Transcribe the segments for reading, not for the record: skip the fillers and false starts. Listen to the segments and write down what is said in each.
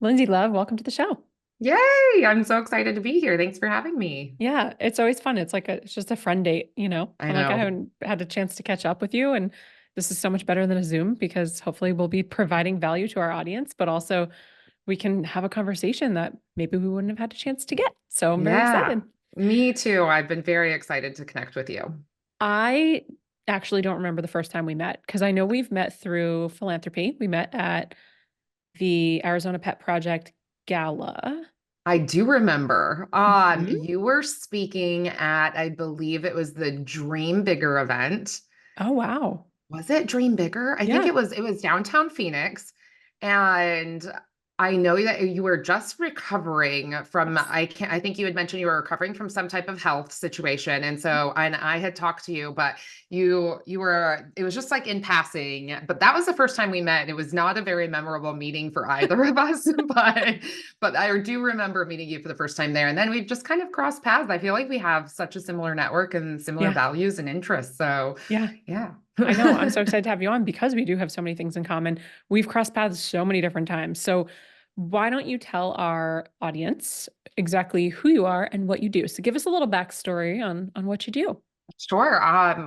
Lindsay Love, welcome to the show. Yay! I'm so excited to be here. Thanks for having me. Yeah, it's always fun. It's just a friend date, you know. I I'm like, I know. haven't had a chance to catch up with you, and this is so much better than a Zoom because hopefully we'll be providing value to our audience, but also we can have a conversation that maybe we wouldn't have had a chance to get. So I'm very Yeah, excited. me too. I've been very excited to connect with you. I actually don't remember the first time we met because I know we've met through philanthropy. We met at the Arizona Pet Project Gala. I do remember Mhm. you were speaking at, I believe it was the Dream Bigger event. Oh, wow. Was it Dream Bigger? I think Yeah. it was downtown Phoenix. And I know that you were just recovering from Yes. I think you had mentioned you were recovering from some type of health situation. And so and I had talked to you, but you were it was just like in passing. But that was the first time we met. And it was not a very memorable meeting for either of us. But I do remember meeting you for the first time there. And then we've just kind of crossed paths. I feel like we have such a similar network and similar Yeah. values and interests. So Yeah. yeah. I know. I'm so excited to have you on because we do have so many things in common. We've crossed paths so many different times. So, why don't you tell our audience exactly who you are and what you do? So, give us a little backstory on what you do. Sure.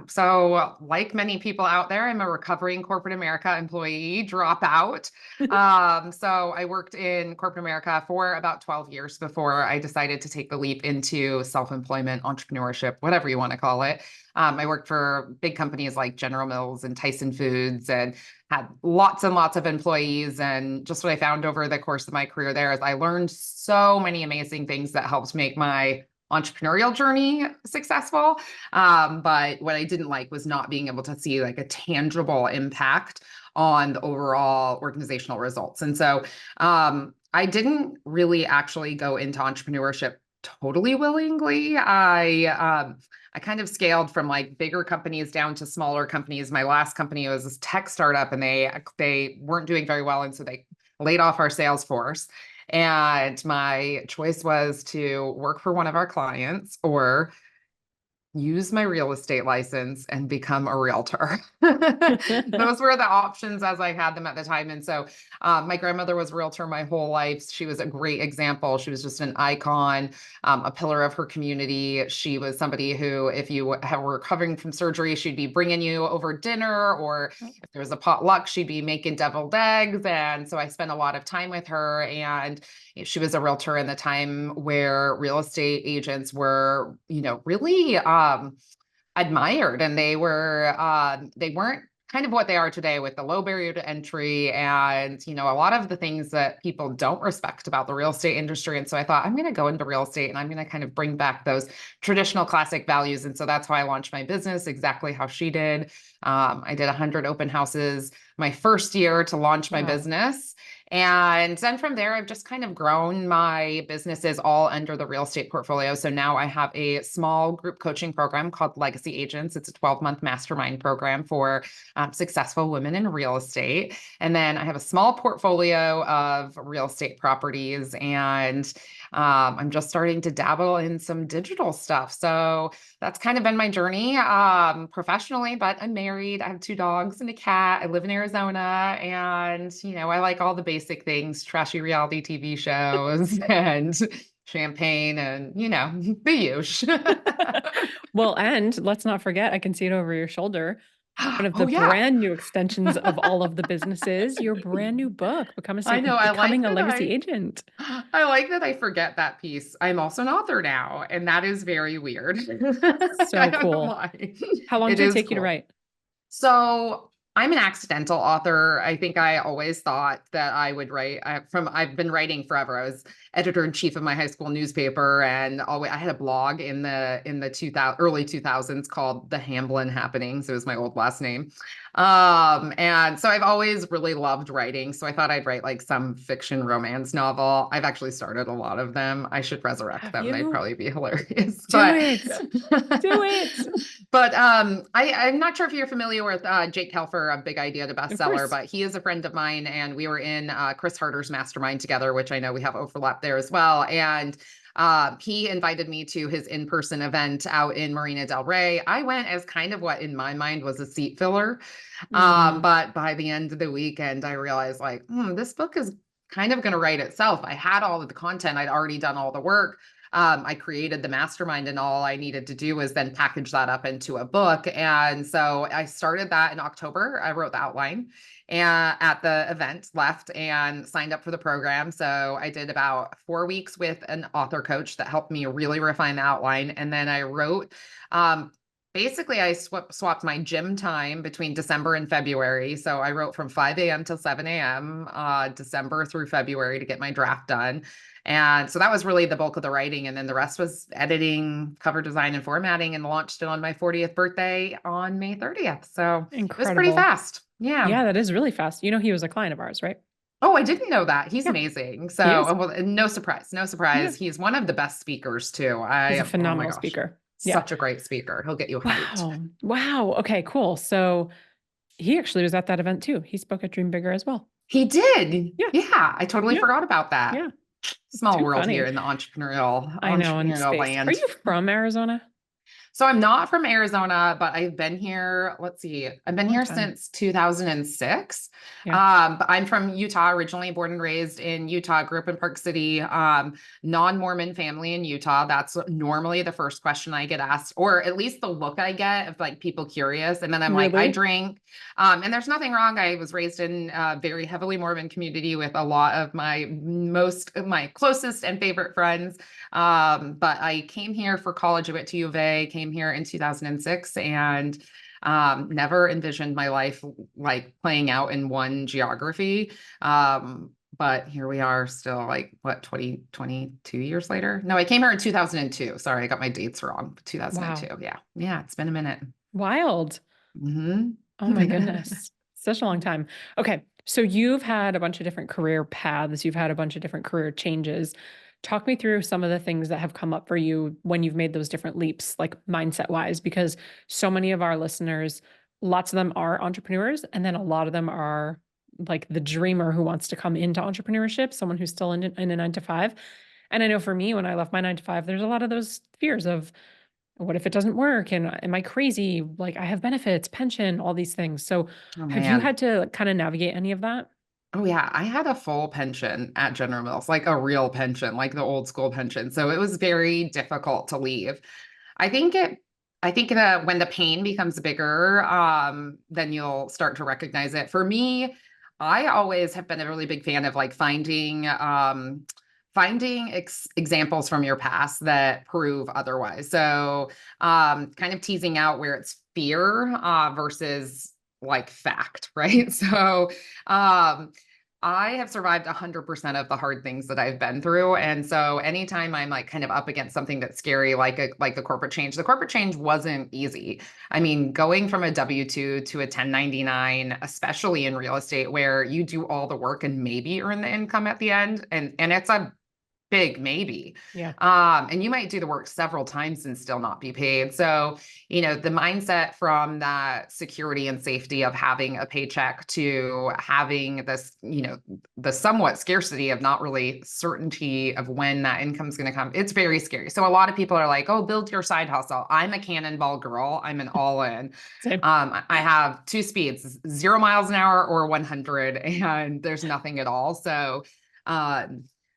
So like many people out there, I'm a recovering corporate America employee dropout. So I worked in corporate America for about 12 years before I decided to take the leap into self-employment, entrepreneurship, whatever you want to call it. I worked for big companies like General Mills and Tyson Foods and had lots and lots of employees. And just what I found over the course of my career there is I learned so many amazing things that helped make my entrepreneurial journey successful. But what I didn't like was not being able to see like a tangible impact on the overall organizational results. And so I didn't really actually go into entrepreneurship totally willingly. I kind of scaled from like bigger companies down to smaller companies. My last company was this tech startup, and they weren't doing very well, and so they laid off our sales force. And my choice was to work for one of our clients or use my real estate license and become a realtor. Those were the options as I had them at the time. And so my grandmother was a realtor my whole life. She was a great example. She was just an icon, a pillar of her community. She was somebody who, if you were recovering from surgery, she'd be bringing you over dinner, or if there was a potluck, she'd be making deviled eggs. And so I spent a lot of time with her. And she was a realtor in the time where real estate agents were, really admired, and they weren't kind of what they are today with the low barrier to entry and a lot of the things that people don't respect about the real estate industry. And so I thought I'm going to go into real estate and I'm going to kind of bring back those traditional classic values. And so that's how I launched my business, exactly how she did. I did 100 open houses my first year to launch my Wow. business. And then from there, I've just kind of grown my businesses all under the real estate portfolio. So now I have a small group coaching program called Legacy Agents. It's a 12-month mastermind program for successful women in real estate. And then I have a small portfolio of real estate properties. And I'm just starting to dabble in some digital stuff. So that's kind of been my journey professionally, but I'm married. I have two dogs and a cat. I live in Arizona, and I like all the basic things, trashy reality TV shows and champagne and the usual. Well, and let's not forget, I can see it over your shoulder. One of the Oh yeah. brand new extensions of all of the businesses, your brand new book, I know. Becoming a Legacy Agent. I like that I forget that piece. I'm also an author now, and that is very weird. I So don't know cool. why. How long It did it is take you to cool. write? So I'm an accidental author. I think I always thought that I would write. I've been writing forever. I was editor in chief of my high school newspaper, and I had a blog in the 2000, early 2000s called The Hamblin Happenings. It was my old last name. And so I've always really loved writing. So I thought I'd write like some fiction romance novel. I've actually started a lot of them. I should resurrect Have them. They'd you? probably be hilarious. Do But it. Do it. I'm not sure if you're familiar with Jake Helfer, a Big Idea to Of bestseller, course. but he is a friend of mine, and we were in Chris Harder's mastermind together, which I know we have overlap there as well. And he invited me to his in-person event out in Marina Del Rey. I went as kind of what in my mind was a seat filler. Mm, But by the end of the weekend, I realized like, this book is kind of going to write itself. I had all of the content. I'd already done all the work. I created the mastermind, and all I needed to do was then package that up into a book. And so I started that in October. I wrote the outline and at the event, left and signed up for the program. So I did about 4 weeks with an author coach that helped me really refine the outline. And then I wrote, basically, I swapped my gym time between December and February. So I wrote from 5 a.m. till 7 a.m., December through February, to get my draft done. And so that was really the bulk of the writing. And then the rest was editing, cover design, and formatting, and launched it on my 40th birthday on May 30th. So it was pretty Incredible. fast. Yeah. Yeah, that is really fast. You know, he was a client of ours, right? Oh, I didn't know that. He's Yeah, amazing. he So, is. well, no surprise, no Yeah, surprise. He's one of the best speakers too. he's a Oh my phenomenal gosh, speaker. Yeah. such a great speaker. He'll get you hyped. Wow. Wow. Okay, cool. So he actually was at that event too. He spoke at Dream Bigger as well. He did. Yeah. Yeah, I totally Yeah. forgot about that. Yeah. Small Too world here funny. in the entrepreneurial I know, in entrepreneurial space. Are land. you from Arizona? So I'm not from Arizona, but I've been here, let's see, I've been Long here time. since 2006. Yeah. But I'm from Utah, originally born and raised in Utah, grew up in Park City, non-Mormon family in Utah. That's normally the first question I get asked, or at least the look I get of like people curious. And then I'm like, I Really? drink. And there's nothing wrong. I was raised in a very heavily Mormon community with a lot of my closest and favorite friends. But I came here for college. I went to U of A, came here in 2006, and never envisioned my life like playing out in one geography. But here we are still, like, what, 22 years later? No, I came here in 2002. Sorry, I got my dates wrong. Wow. 2002. Yeah. Yeah. It's been a minute. Wild. Hmm. Oh my goodness. Such a long time. Okay. So you've had a bunch of different career paths. You've had a bunch of different career changes. Talk me through some of the things that have come up for you when you've made those different leaps, like mindset wise, because so many of our listeners, lots of them are entrepreneurs, and then a lot of them are like the dreamer who wants to come into entrepreneurship, someone who's still in a 9 to 5. And I know for me, when I left my 9 to 5, there's a lot of those fears of, what if it doesn't work? And am I crazy? Like, I have benefits, pension, all these things. So Oh have you man. had to kind of navigate any of that? Oh yeah, I had a full pension at General Mills, like a real pension, like the old school pension. So it was very difficult to leave. I think it I think that when the pain becomes bigger, then you'll start to recognize it. For me, I always have been a really big fan of like finding examples from your past that prove otherwise. So kind of teasing out where it's fear versus like fact, right? So um I have survived 100% of the hard things that I've been through. And so anytime I'm like kind of up against something that's scary, like the corporate change wasn't easy. I mean, going from a W-2 to a 1099, especially in real estate where you do all the work and maybe earn the income at the end, and it's a big maybe. Yeah. And you might do the work several times and still not be paid. So, the mindset from that security and safety of having a paycheck to having this, the somewhat scarcity of not really certainty of when that income is going to come, it's very scary. So a lot of people are like, oh, build your side hustle. I'm a cannonball girl. I'm an all in. Same. I have two speeds, 0 miles an hour or 100, and there's nothing at all. So,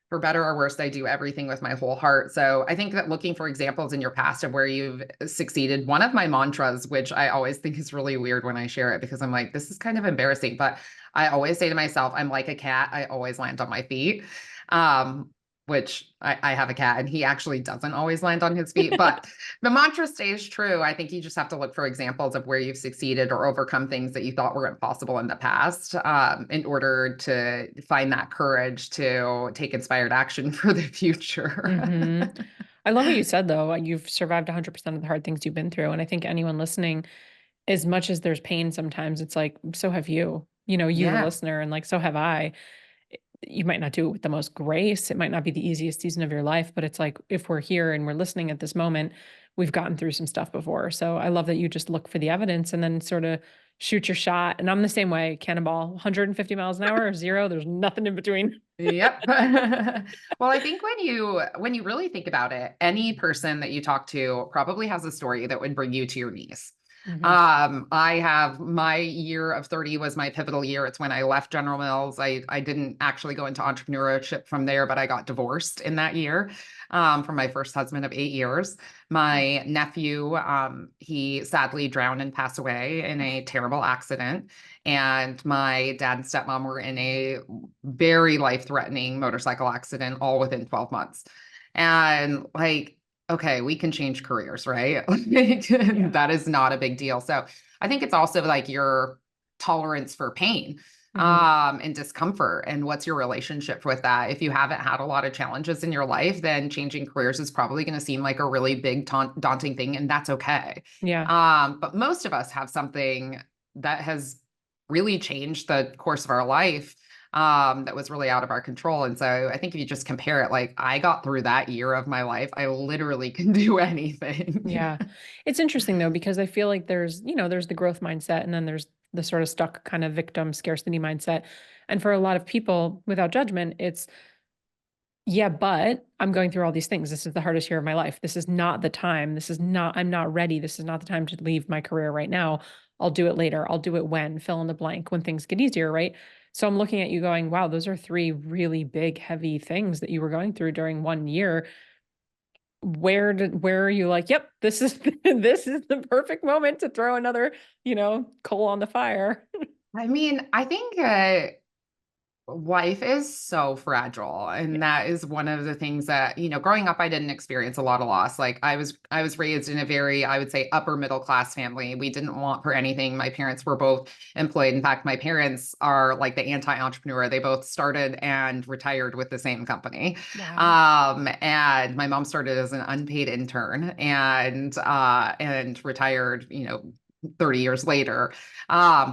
for better or worse, I do everything with my whole heart. So I think that looking for examples in your past of where you've succeeded, one of my mantras, which I always think is really weird when I share it, because I'm like, this is kind of embarrassing, but I always say to myself, I'm like a cat. I always land on my feet. Which I have a cat and he actually doesn't always land on his feet, but the mantra stays true. I think you just have to look for examples of where you've succeeded or overcome things that you thought were impossible in the past, in order to find that courage to take inspired action for the future. I love what you said, though. You've survived 100% of the hard things you've been through. And I think anyone listening, as much as there's pain sometimes, it's like, so have you, you, the Yeah. listener, and like, so have I. You might not do it with the most grace. It might not be the easiest season of your life, but it's like, if we're here and we're listening at this moment, we've gotten through some stuff before. So I love that you just look for the evidence and then sort of shoot your shot. And I'm the same way, cannonball, 150 miles an hour or zero. There's nothing in between. Yep. Well, I think when you really think about it, any person that you talk to probably has a story that would bring you to your knees. Hmm. I have my year of 30 was my pivotal year. It's when I left General Mills. I didn't actually go into entrepreneurship from there, but I got divorced in that year from my first husband of 8 years. My nephew, he sadly drowned and passed away in a terrible accident. And my dad and stepmom were in a very life-threatening motorcycle accident all within 12 months. And like, okay, we can change careers, right? Like, Yeah. that is not a big deal. So I think it's also like your tolerance for pain Hmm. and discomfort, and what's your relationship with that. If you haven't had a lot of challenges in your life, then changing careers is probably going to seem like a really big daunting thing, and that's okay. Yeah. But most of us have something that has really changed the course of our life, that was really out of our control. And so I think if you just compare it, like I got through that year of my life, I literally can do anything. Yeah. It's interesting though, because I feel like there's the growth mindset and then there's the sort of stuck kind of victim scarcity mindset. And for a lot of people, without judgment, it's, yeah, but I'm going through all these things. This is the hardest year of my life. This is not the time. I'm not ready. This is not the time to leave my career right now. I'll do it later. I'll do it when, fill in the blank, when things get easier, right? So I'm looking at you going, wow, those are three really big, heavy things that you were going through during one year. Where are you like, yep, this is this is the perfect moment to throw another, coal on the fire. I mean, I think life is so fragile, Yeah. and that is one of the things that, growing up I didn't experience a lot of loss. Like I was raised in a very, I would say, upper middle class family. We didn't want for anything. My parents were both employed. In fact, my parents are like the anti-entrepreneur. They both started and retired with the same company. Wow. And my mom started as an unpaid intern and retired, 30 years later,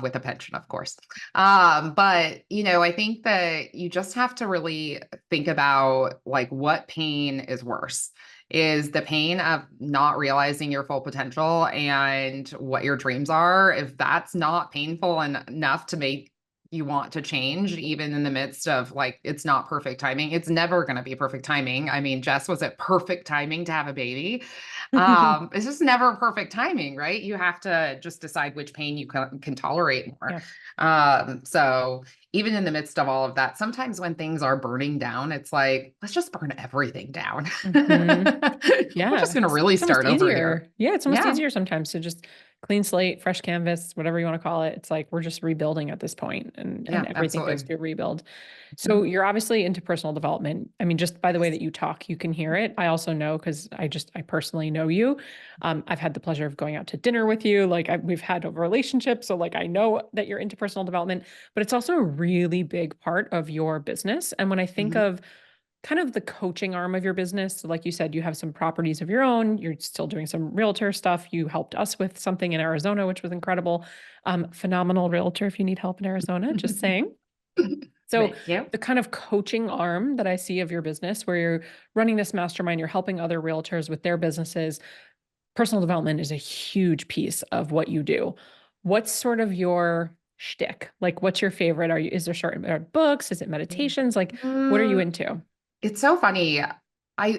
with a pension, of course. But I think that you just have to really think about like what pain is worse. Is the pain of not realizing your full potential and what your dreams are, if that's not painful enough to make you want to change, even in the midst of like, it's not perfect timing. It's never going to be perfect timing. I mean, Jess, was it perfect timing to have a baby? It's just never perfect timing, right? You have to just decide which pain you can tolerate more. Yeah. So even in the midst of all of that, sometimes when things are burning down, it's like, let's just burn everything down. Hmm. We're just Yeah, going to really it's almost start over here. easier. Yeah, it's almost Yeah. easier sometimes to just clean slate, fresh canvas, whatever you want to call it. It's like we're just rebuilding at this point and Yeah, everything goes absolutely. through rebuild. So Mhm. you're obviously into personal development. I mean, just by the way that you talk, you can hear it. I also know because I personally know you. I've had the pleasure of going out to dinner with you. Like we've had a relationship. So like I know that you're into personal development, but it's also a really big part of your business. And when I think Mhm. of kind of the coaching arm of your business. So like you said, you have some properties of your own. You're still doing some realtor stuff. You helped us with something in Arizona, which was incredible. Phenomenal realtor if you need help in Arizona, just saying. So Thank you. the kind of coaching arm that I see of your business, where you're running this mastermind, you're helping other realtors with their businesses, personal development is a huge piece of what you do. What's sort of your shtick? Like, what's your favorite? Is there certain books? Is it meditations? Like, what are you Mm, into? It's so funny.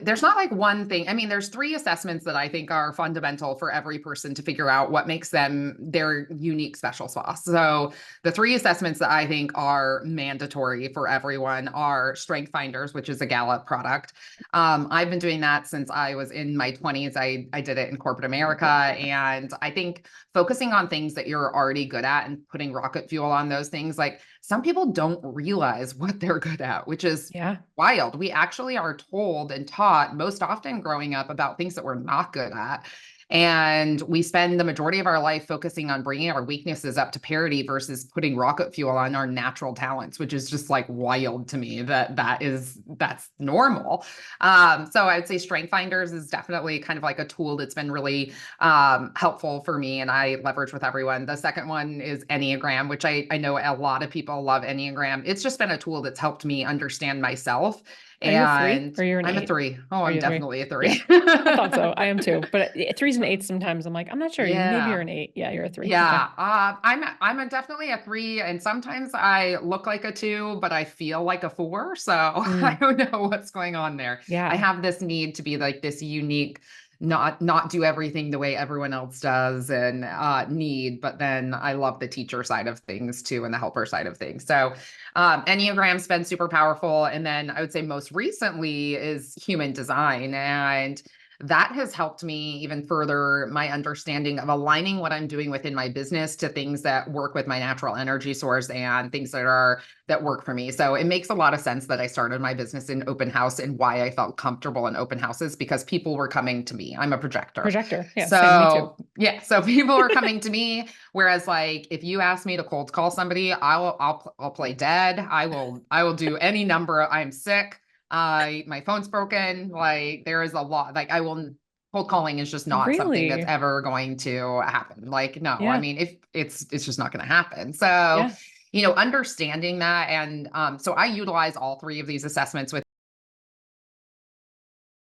There's not like one thing. I mean, there's three assessments that I think are fundamental for every person to figure out what makes them their unique special sauce. So the three assessments that I think are mandatory for everyone are Strength Finders, which is a Gallup product. I've been doing that since I was in my 20s. I did it in corporate America. And I think focusing on things that you're already good at and putting rocket fuel on those things, like some people don't realize what they're good at, which is Yeah. wild. We actually are told and taught most often growing up about things that we're not good at. And we spend the majority of our life focusing on bringing our weaknesses up to parity versus putting rocket fuel on our natural talents, which is just like wild to me that's normal. So I would say Strength Finders is definitely kind of like a tool that's been really helpful for me and I leverage with everyone. The second one is Enneagram, which I know a lot of people love Enneagram. It's just been a tool that's helped me understand myself. Are you a three And or you're an I'm a eight? three. Oh, Are I'm you a three? definitely a Yeah. three. I thought so. I am too. But threes and eights sometimes I'm like, I'm not sure. Maybe you're Yeah. an eight. Yeah, you're a three. Okay. Yeah, definitely a three, and sometimes I look like a two, but I feel like a four. So I Mm, don't know what's going on there. I yeah. have this need to be like this unique, not do everything the way everyone else does and but then I love the teacher side of things too and the helper side of things. So Enneagram's been super powerful. And then I would say most recently is human design. And that has helped me even further my understanding of aligning what I'm doing within my business to things that work with my natural energy source and things that work for me. So it makes a lot of sense that I started my business in open house and why I felt comfortable in open houses, because people were coming to me. I'm a projector. Projector. Yeah, same, me too. So yeah, so people were coming to me. Whereas like if you ask me to cold call somebody, I'll play dead. I will do any number. I'm sick. My phone's broken. Like there is a lot, like cold calling is just not something that's Really? ever going to happen. Like, no, I Yeah. mean, if it's just not going to happen. So, Yeah. understanding that. And so I utilize all three of these assessments